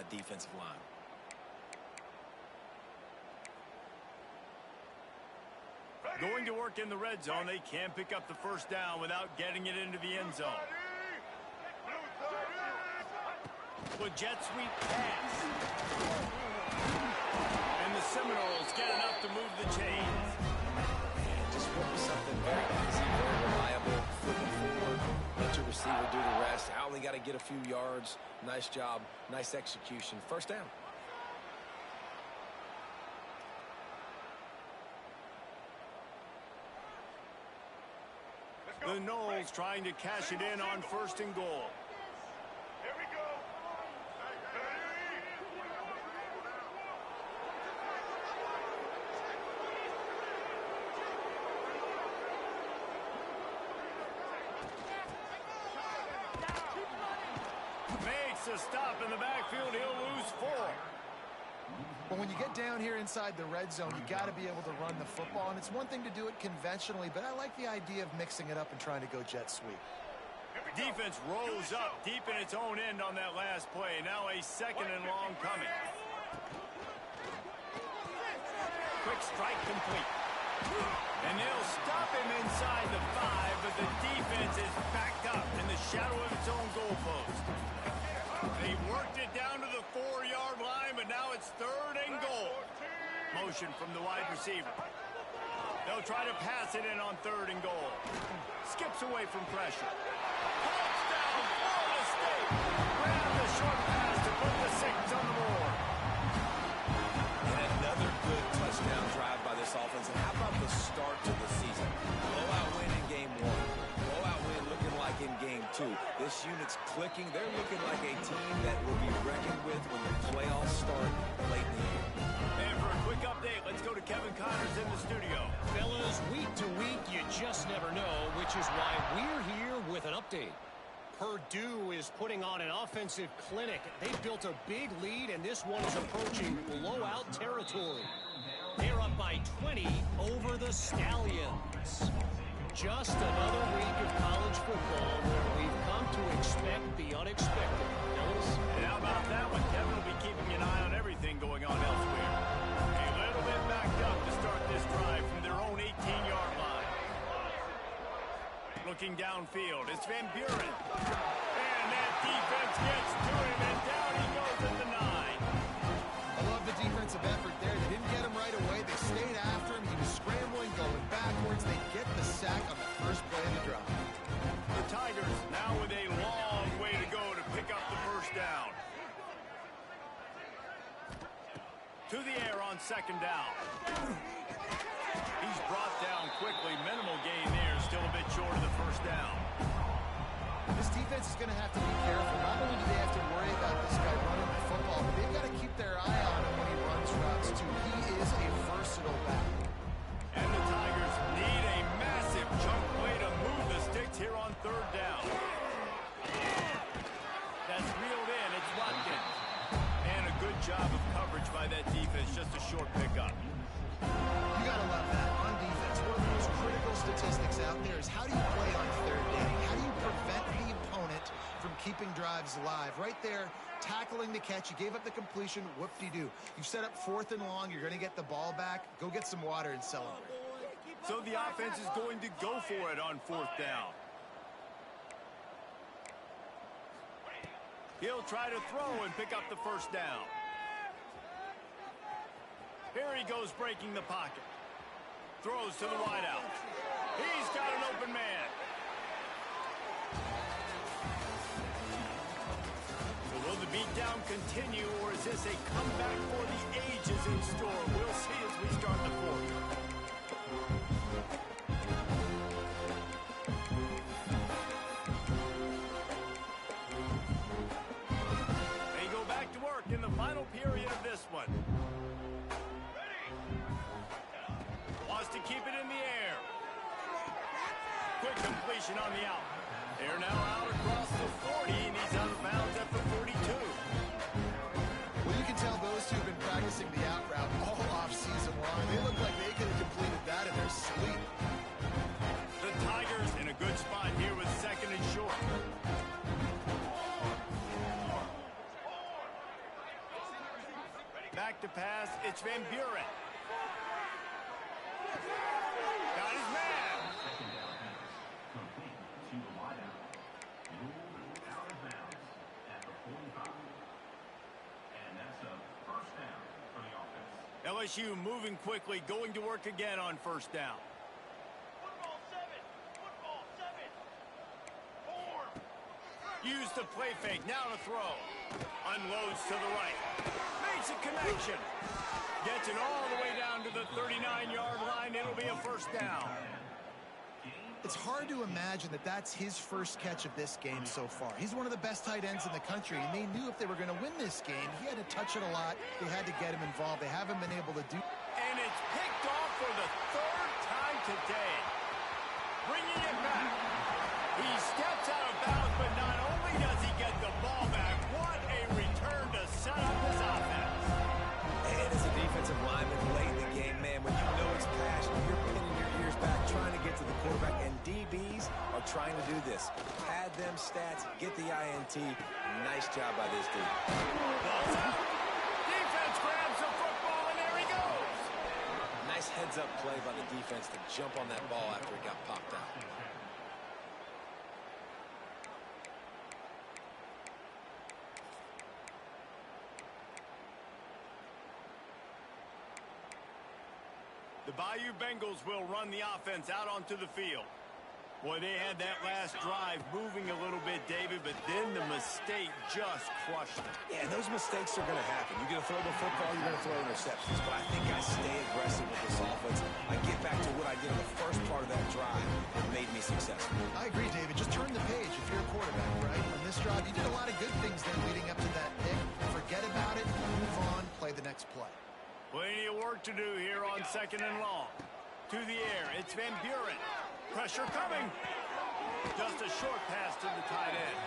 that defensive line. Going to work in the red zone. They can't pick up the first down without getting it into the end zone. With jet sweep pass. And the Seminoles get enough to move the chains. And just focus something very easy, very reliable, flipping forward, let your receiver do the rest. I only got to get a few yards. Nice job, nice execution. First down. The Noles trying to cash it in on 1st and goal. Here we go. Makes a stop in the backfield. He'll lose 4. But when you get down here inside the red zone, you got to be able to run the football. And it's one thing to do it conventionally, but I like the idea of mixing it up and trying to go jet sweep. Defense rose up deep in its own end on that last play. Now a 2nd and long coming. Quick strike complete. And they'll stop him inside the 5, but the defense is backed up in the shadow of its own goalpost. They worked it down to the 4-yard line, but now it's 3rd and goal. Motion from the wide receiver. They'll try to pass it in on 3rd and goal. Skips away from pressure. Touchdown, Florida State. Ran the short pass to put the 6 on the board. And another good touchdown drive by this offense. And how about the start to the season? Blowout win in game 1. Blowout win looking like in game 2. This unit's clicking. They're looking like a team that will be reckoned with when the playoffs start late in the year. And for a quick update, let's go to Kevin Connors in the studio. Fellas, week to week, you just never know, which is why we're here with an update. Purdue is putting on an offensive clinic. They've built a big lead, and this one is approaching blowout territory. They're up by 20 over the Stallions. Just another week of college football where we've come to expect the unexpected. Fellas? And how about that one? Kevin will be keeping an eye on everything going on elsewhere. A little bit backed up to start this drive from their own 18-yard line. Looking downfield, it's Van Buren. And that defense gets to him, and down he goes at the 9. I love the defensive effort there. They didn't get him right away. They stayed after him. He was scrambling, going backwards. They get the sack on the first play of the drive. The Tigers now with a long way to go to pick up the first down. To the air on 2nd down. He's brought down quickly. Minimal gain there. Still a bit short of the first down. This defense is going to have to be careful. Not only do they have to worry about this guy running the football, but they've got to keep their eye on him when he runs routes, too. He is a versatile back. And the Tigers need a massive chunk play to move the sticks here on 3rd down. That's reeled in. It's Watkins. And a good job of coverage by that defense. Just a short pickup. You got to love that on defense. One of the most critical statistics out there is how do you play on 3rd down? How do you prevent the opponent from keeping drives alive? Right there, tackling the catch. You gave up the completion. Whoop-de-doo. You set up 4th and long. You're going to get the ball back. Go get some water and celebrate. So the offense is going to go for it on 4th down. He'll try to throw and pick up the first down. Here he goes breaking the pocket. Throws to the wideout. He's got an open man. So will the beatdown continue, or is this a comeback for the ages in store? We'll see as we start the 4th. They go back to work in the final period of this one. Wants to keep it in the air. Quick completion on the out. They're now out across the 40, and he's out of bounds at the 42. Well, you can tell those two have been practicing the out route all off-season long. They look like they could have completed that in their sleep. The Tigers in a good spot here with 2nd and short. Back to pass. It's Van Buren. Got his man. Second down pass. Complete to the wideout. Ruled out of bounds at the 45. And that's a first down for the offense. LSU moving quickly, going to work again on first down. Football 7. Football 7. Form. Use the play fake. Now to throw. Unloads to the right. Makes a connection. Gets it all the way down to the 39-yard line. It'll be a first down. It's hard to imagine that that's his first catch of this game so far. He's one of the best tight ends in the country, and they knew if they were going to win this game, he had to touch it a lot. They had to get him involved. They haven't been able to do. And it's picked off for the third time today. Bringing it back. He steps out of bounds, but not only does he get the ball back, what a return to set up his offense. And as a defensive lineman late in the game, man, when you know it's passion, you're pinning your ears back, trying to get to the quarterback, and DBs are trying to do this. Pad them stats, get the INT. Nice job by this dude. Ball's out. Defense grabs the football, and there he goes. Nice heads-up play by the defense to jump on that ball after it got popped out. The Bayou Bengals will run the offense out onto the field. Boy, they had that last drive moving a little bit, David, but then the mistake just crushed them. Yeah, those mistakes are going to happen. You're going to throw the football, you're going to throw interceptions. But I think I stay aggressive with this offense. I get back to what I did in the first part of that drive that made me successful. I agree, David. Just turn the page if you're a quarterback, right? On this drive, you did a lot of good things there leading up to that pick. Forget about it, move on, play the next play. Plenty of work to do here on second and long. To the air, it's Van Buren. Pressure coming. Just a short pass to the tight end.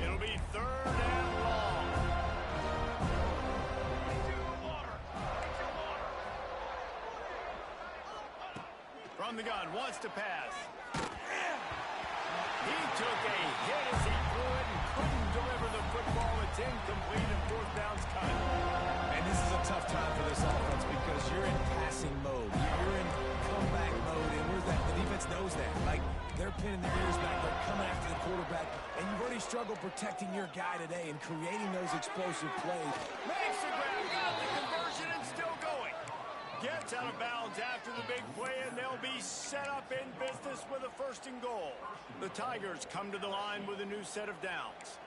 It'll be third and long. From the gun, wants to pass. He took a hit as he threw it and couldn't deliver the football. It's incomplete and fourth down's cut. And this is a tough time for this offense because you're in passing mode. You're in comeback mode, and the defense knows that. Like, they're pinning their ears back. They're coming after the quarterback, and you've already struggled protecting your guy today and creating those explosive plays. Makes the grab, got the conversion, and still going. Gets out of bounds after the big play, and they'll be set up in business with a first and goal. The Tigers come to the line with a new set of downs.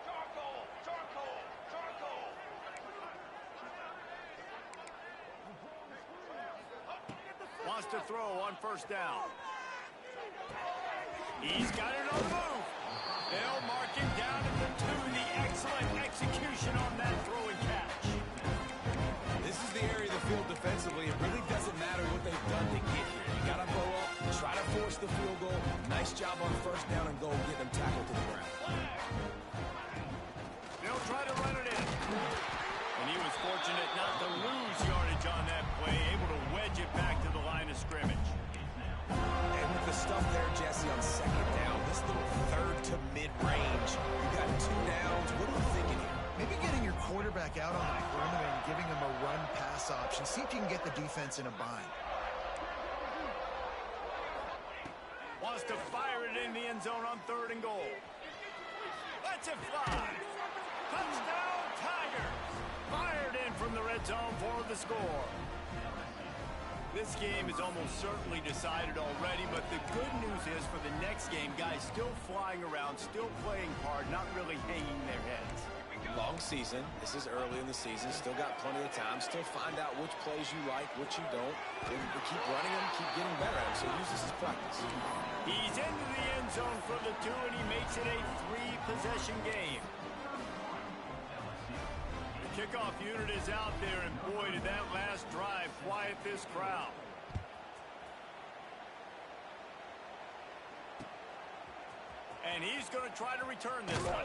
Charcoal. Charcoal. Charcoal. Wants to throw on first down. He's got it on the move. They'll mark him down at the 2. The excellent execution on that throw and catch. This is the area of the field defensively. It really doesn't matter what they've done to get here. You got to blow up, try to force the field goal. Nice job on first down and goal, getting them tackled to the ground. They'll try to run it in. And he was fortunate not to lose yardage on that play, able to wedge it back to the line of scrimmage. And with the stuff there, Jesse, on second down, this little third to mid-range, you got 2 downs. What are you thinking here? Maybe getting your quarterback out on the perimeter and giving him a run-pass option. See if you can get the defense in a bind. Wants to fire it in the end zone on third and goal. Lets it fly. Touchdown, Tigers. Fired in from the red zone for the score. This game is almost certainly decided already, but the good news is for the next game, guys still flying around, still playing hard, not really hanging their heads. Long season. This is early in the season. Still got plenty of time. Still find out which plays you like, which you don't. And keep running them, keep getting better at them. So use this as practice. He's into the end zone for the 2, and he makes it a 3-possession game. The kickoff unit is out there, and boy, did that last drive quiet this crowd. And he's going to try to return this one.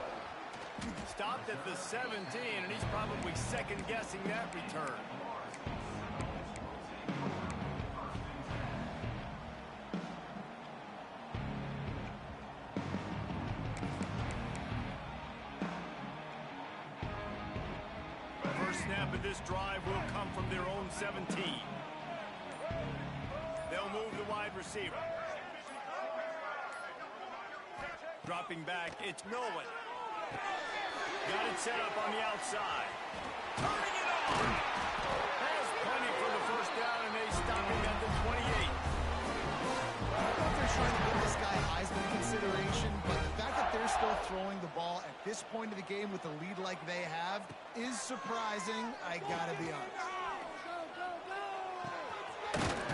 Stopped at the 17, and he's probably second-guessing that return. this drive will come from their own 17. They'll move the wide receiver. Dropping back, it's Nolan. Got it set up on the outside. Turning it on! Has plenty for the first down, and they stop him at the 28. I don't know if they're trying to give this guy Heisman consideration, but the fact that they're still throwing the ball at this point of the game with a lead like they have is surprising, I gotta be honest.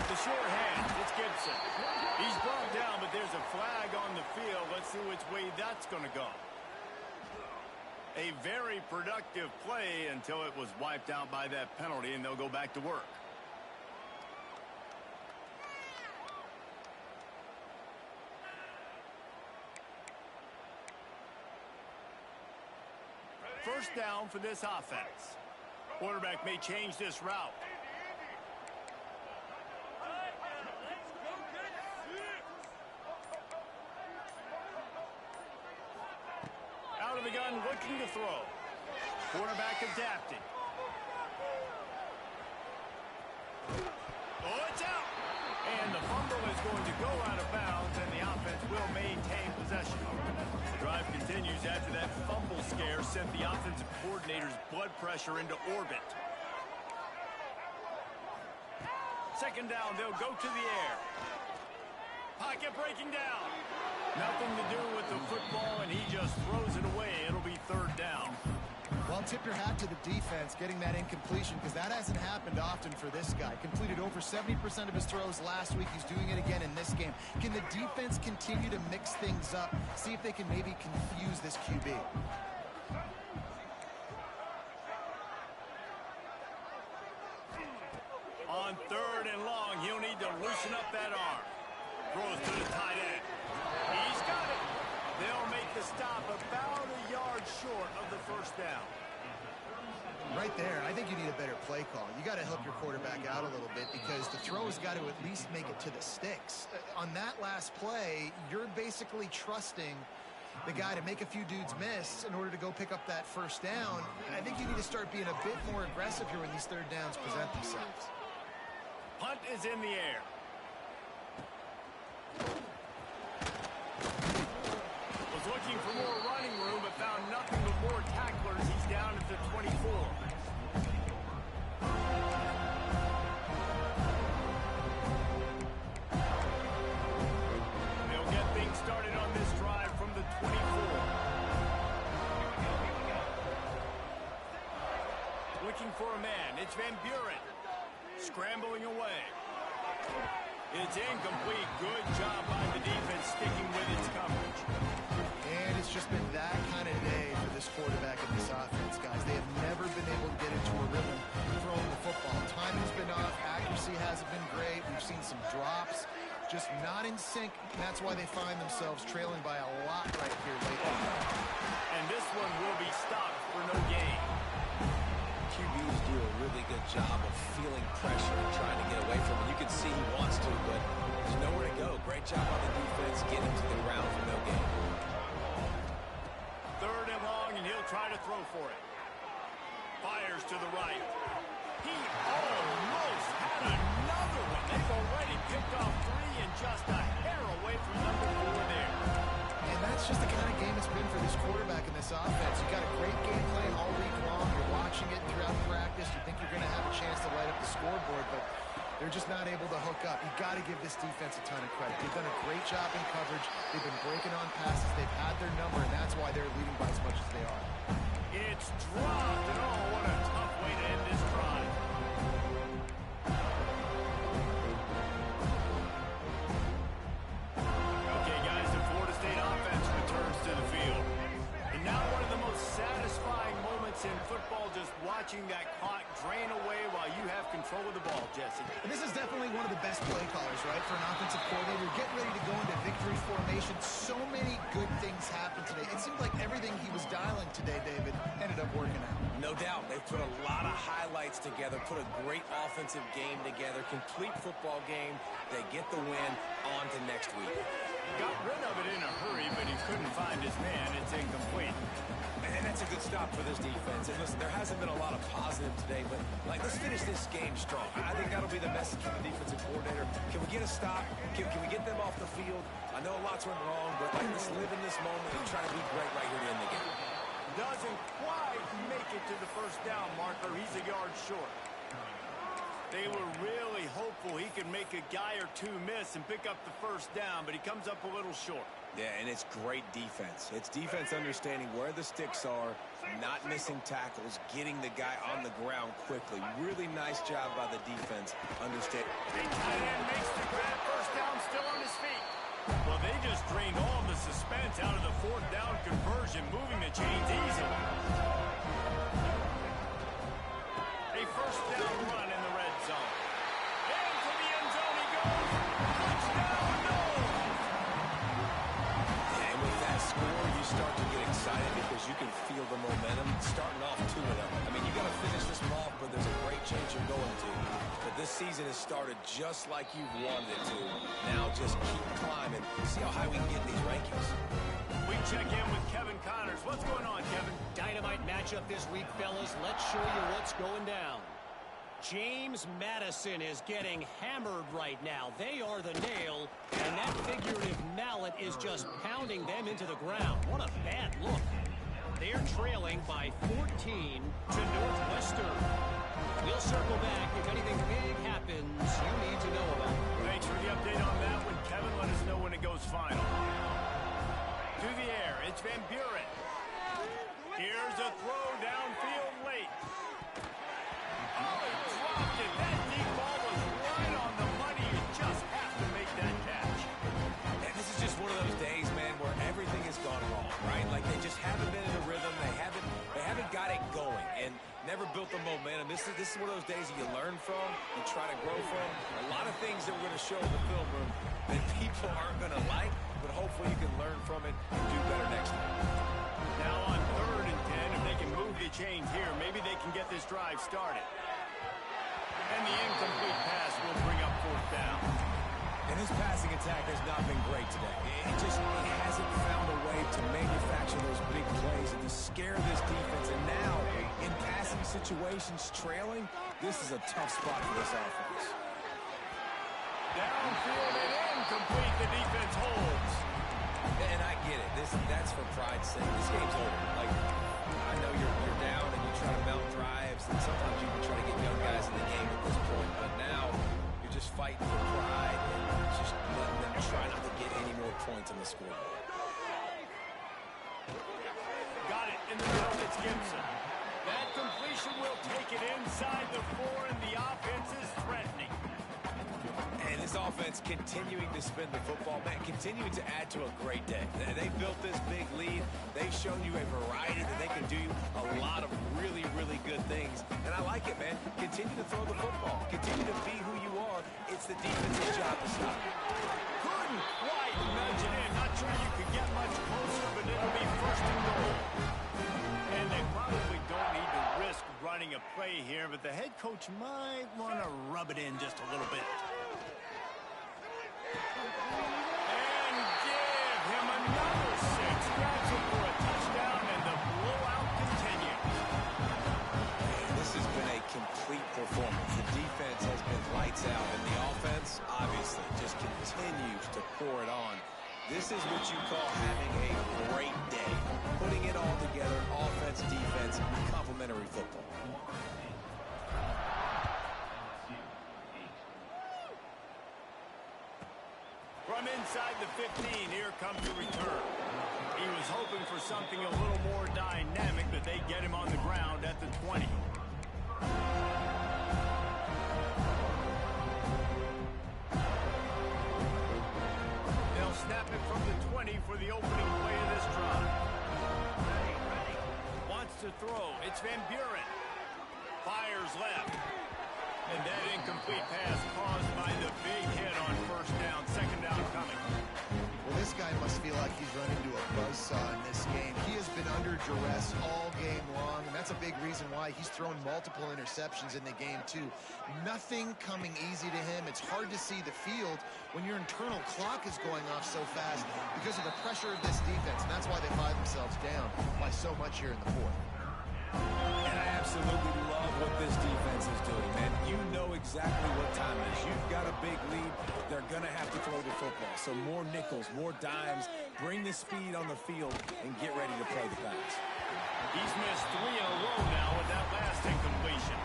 The short hand, it's Gibson. He's brought down, but there's a flag on the field. Let's see which way that's going to go. A very productive play until it was wiped out by that penalty, and they'll go back to work. First down for this offense. Quarterback may change this route. Out of the gun, looking to throw. Quarterback adapting. Oh, it's out! And the fumble is going to go out of bounds, and the offense will maintain possession. The drive continues after that fumble scare sent the offensive coordinator's blood pressure into orbit. Second down, they'll go to the air. Pocket breaking down. Nothing to do with the football, and he just throws it away. It'll be third down. Well, tip your hat to the defense getting that incompletion, because that hasn't happened often for this guy. Completed over 70% of his throws last week. He's doing it again in this game. Can the defense continue to mix things up, see if they can maybe confuse this QB? On third and long, he'll need to loosen up that arm. Throws to the tight end. He's got it. They'll make the stop about a yard short of the first down. Right there, I think you need a better play call. You got to help your quarterback out a little bit, because the throw has got to at least make it to the sticks. On that last play, you're basically trusting the guy to make a few dudes miss in order to go pick up that first down. I think you need to start being a bit more aggressive here when these third downs present themselves. Punt is in the air. Was looking for more running room, but found nothing but more tacklers. He's down at the 24. They'll get things started on this drive from the 24. Looking for a man. It's Van Buren. Scrambling away. It's incomplete. Good job by the defense sticking with its coverage. And it's just been that kind of day for this quarterback and this offense, guys. They have never been able to get into a rhythm throwing the football. Timing's been off. Accuracy hasn't been great. We've seen some drops. Just not in sync. That's why they find themselves trailing by a lot right here lately. And this one will be stopped for no gain. QBs do a really good job of feeling pressure and trying to get away from it. You can see he wants to, but there's nowhere to go. Great job on the defense, get him to the ground for no gain. Third and long, and he'll try to throw for it. Fires to the right. He almost had another one. They've already picked off three and just a hair away from number 4 there. And that's just the kind of game it's been for this quarterback and this offense. You got a great game plan all week long. You're watching it throughout practice. You think you're going to have a chance to light up the scoreboard, but they're just not able to hook up. You got to give this defense a ton of credit. They've done a great job in coverage. They've been breaking on passes. They've had their number, and that's why they're leading by as much as they are. It's dropped, and oh, what a tough way to end this drive. Okay, guys, the Florida State offense returns to the field. And now one of the most satisfying moments in football, just watching that clock drain away while you have control control of the ball, Jesse. And this is definitely one of the best play callers, right, for an offensive coordinator. Getting ready to go into victory formation. So many good things happened today. It seemed like everything he was dialing today, David, ended up working out. No doubt. They've put a lot of highlights together, put a great offensive game together, complete football game. They get the win. On to next week. Got rid of it in a hurry, but he couldn't find his man. It's incomplete. And that's a good stop for this defense. And listen, there hasn't been a lot of positive today, but let's finish this game strong. I think that'll be the message from the defensive coordinator. Can we get a stop? Can we get them off the field? I know lots went wrong, but let's live in this moment and try to be great right here to end the game. Doesn't quite make it to the first down marker. He's a yard short. They were really hopeful he could make a guy or two miss and pick up the first down, but he comes up a little short. Yeah, and it's great defense. It's defense understanding where the sticks are, not missing tackles, getting the guy on the ground quickly. Really nice job by the defense. Understand. The tight end makes the grab. First down, still on his feet. Well, they just drained all the suspense out of the fourth down conversion, moving the chains easily. A first down run in the red zone. Into the end zone he goes. Touchdown, no! And with that score, you start to get excited because you can feel the momentum starting off 2-0. I mean, you got to finish this one off, but there's a great chance you're going to. But this season has started just like you wanted it to. Now just keep climbing. See how high we can get in these rankings. We check in with Kevin Connors. What's going on, Kevin? Dynamite matchup this week, fellas. Let's show you what's going down. James Madison is getting hammered right now. They are the nail, and that figurative mallet is just pounding them into the ground. What a bad look. They're trailing by 14 to Northwestern. We'll circle back if anything big happens you need to know about. Thanks for the update on that one, Kevin. Let us know when it goes final. To the air, it's Van Buren. Here's a throw downfield late. Oh, he dropped it. That deep ball was right on the money. You just have to make that catch. And this is just one of those days, man, where everything has gone wrong, right? Like they just haven't been in a rhythm. They haven't got it going and never built the momentum. This is one of those days that you learn from, you try to grow from. A lot of things that we're going to show in the film room that people aren't going to like, but hopefully you can learn from it and do better next time. Now on 3rd and 10, if they can move the chains here, maybe they can get this drive started. And the incomplete pass will bring up 4th down. And his passing attack has not been great today. It hasn't found a way to manufacture those big plays and to scare this defense. And now, in passing situations, trailing, this is a tough spot for this offense. Downfield and incomplete. The defense holds. And I get it. That's for pride's sake. This game's over. Like, I know you're down and you try to mount drives, and sometimes you can try to get young guys in the game at this point. But now you're just fighting for pride and just letting them try not to get any more points on the scoreboard. Got it in the middle. It's Gibson. That completion will take it inside the 4, and the offense is threatening. And this offense continuing to spin the football, man, continuing to add to a great day. They built this big lead. They've shown you a variety that they can do a lot of really, really good things. And I like it, man. Continue to throw the football. Continue to be who you are. It's the defense's job to stop it. Couldn't quite nudge it in. Not sure you could get much closer, but it'll be 1st and goal. And they probably don't need to risk running a play here, but the head coach might want to rub it in just a little bit. And give him another 6. Grabs him for a touchdown, and the blowout continues. This has been a complete performance. The defense has been lights out, and the offense, obviously, just continues to pour it on. This is what you call having a great day. Putting it all together, offense, defense, complementary football. From inside the 15, here comes the return. He was hoping for something a little more dynamic, but they get him on the ground at the 20. They'll snap it from the 20 for the opening play of this drive. Wants to throw. It's Van Buren. Fires left. And that Incomplete pass caused by the big hit on first down. Second down coming. Well, this guy must feel like he's run into a buzzsaw in this game. He has been under duress all game long, and that's a big reason why he's thrown multiple interceptions in the game, too. Nothing coming easy to him. It's hard to see the field when your internal clock is going off so fast because of the pressure of this defense, and that's why they find themselves down by so much here in the fourth. And I absolutely love what this defense is doing, man. You know exactly what time it is. You've got a big lead. They're going to have to throw the football. So more nickels, more dimes. Bring the speed on the field and get ready to play the pass. He's missed 3 in a row now with that last incompletion.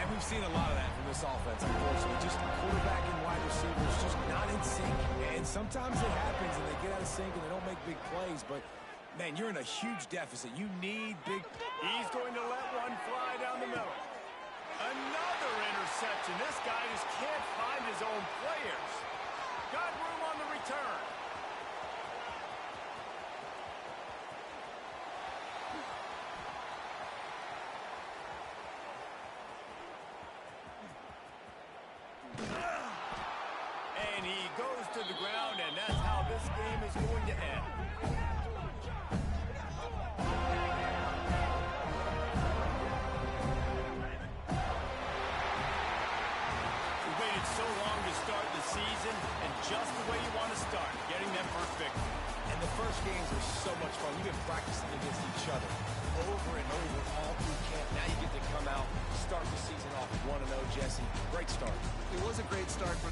And we've seen a lot of that from this offense, unfortunately. Just quarterback and wide receivers just not in sync. And sometimes it happens and they get out of sync and they don't make big plays. But, man, you're in a huge deficit. You need big... He's going to let one fly down the middle. Another interception. This guy just can't find his own players. Got room on the return. And he goes to the ground, and that's how this game is going to end. We waited so long to start the season, and just the way you want to start, getting that first victory. And the first games are so much fun. You've been practicing against each other over and over all through camp. Now you get to come out, start the season off 1-0, Jesse. Great start. It was a great start for...